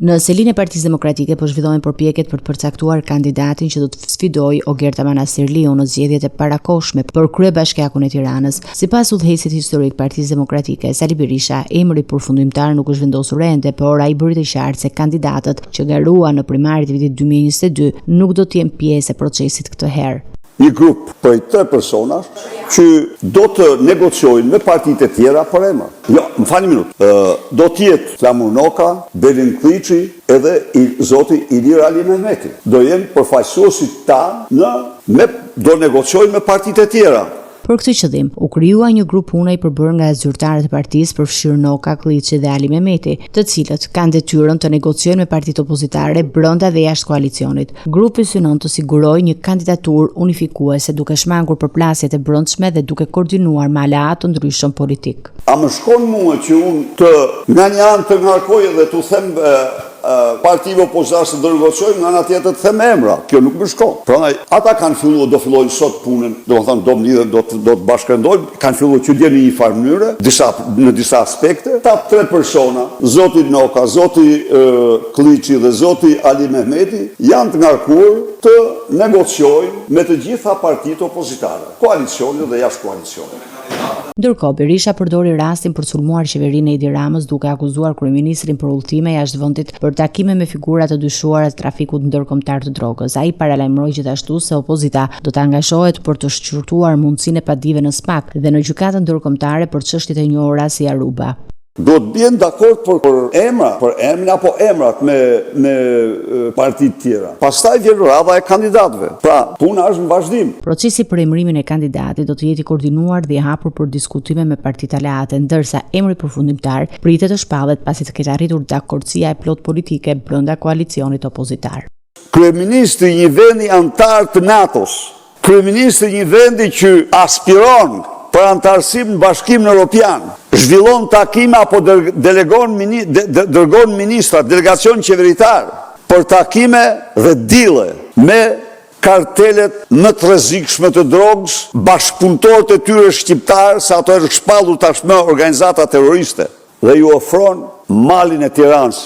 Në selin e Partisë Demokratike po zhvillohen përpjekjet për të përcaktuar kandidatin që do të sfidojë Ogerta Manastirliu në zgjedhjet e parakohshme për kryebashkiakun e Tiranës. Sipas udhëheqësit historik Partisë Demokratike, Sali Berisha, emri përfundimtar nuk është vendosur ende, por ai bëri të qartë se kandidatët që garuan në primarit e vitit 2022 nuk do të jenë pjesë e procesit këtë herë. Një grup për 3 personash që do të negociojnë me partitë e tjera për emra. Jo, më fani minutë. Do t'jetë Flamur Noka, Belin Kliçi edhe zoti Ilir Ali Mehmeti. Do jenë përfaqësuesit tanë do negociojnë me partitë e tjera. Për këtë qëllim, u krijua një grup punoj përbërë nga zyrtarët e partisë përfshirë Noka, Kliçi dhe Ali Mehmeti, të cilët kanë detyrën të negociojnë me partitë opozitare brenda dhe jashtë koalicionit. Grupi synon të sigurojë një kandidaturë unifikuese duke shmangur përplasjet e brendshme dhe duke koordinuar me aleatë të ndryshëm politik. A më shkon mua që unë të nga një anë të ngarkoj dhe të them partive opozitare të negociojnë, nga ana tjetër të them emra. Kjo nuk më shkon. Prandaj ata kanë filluar, do fillojnë sot punën, domethënë do mlidhen, do të bashkëndojnë, kanë filluar që dje në një farë mënyre, në disa aspekte. Ta 3 persona, zoti Noka, zoti Kliçi dhe zoti Ali Mehmeti janë të ngarkuar të negociojnë me të gjitha partitë opozitare, koalicionit dhe jashtë koalicionit. Ndërkohë, Berisha përdori rastin për të sulmuar qeverinë e Edi Ramës duke akuzuar kryeministrin për udhëtime jashtë vendit për takime me figura të dyshuara të trafikut ndërkombëtar të drogës. Ai paralajmëroi gjithashtu se opozita do të angazhohet për të shqyrtuar mundësinë e padive në SPAK dhe në gjykatën ndërkombëtare për çështjet e njohura si Aruba. Do të bien dakord për emrin apo emrat me partitë tjera. Pastaj vjen radha e kandidatëve. Pra, puna është në vazhdim. Procesi për emrimin e kandidatit do të jetë i koordinuar dhe i hapur për diskutime me partitë aleate, ndërsa emri përfundimtar pritet të shpallet pasi të ketë arritur dakordësia e plot politike brenda koalicionit opozitar. Kryeministri i një vendi antar të NATO-s, kryeministri i një vendi që aspiron për antarësim në Bashkimin Evropian, zhvillon takime apo dërgon ministra, delegacion qeveritar për takime dhe dile me kartelet më të rrezikshme të drogës, bashkëpunëtorët e tyre shqiptarë, sa ato është shpallur tashmë organizata terroriste, dhe ju ofron malin e Tiranës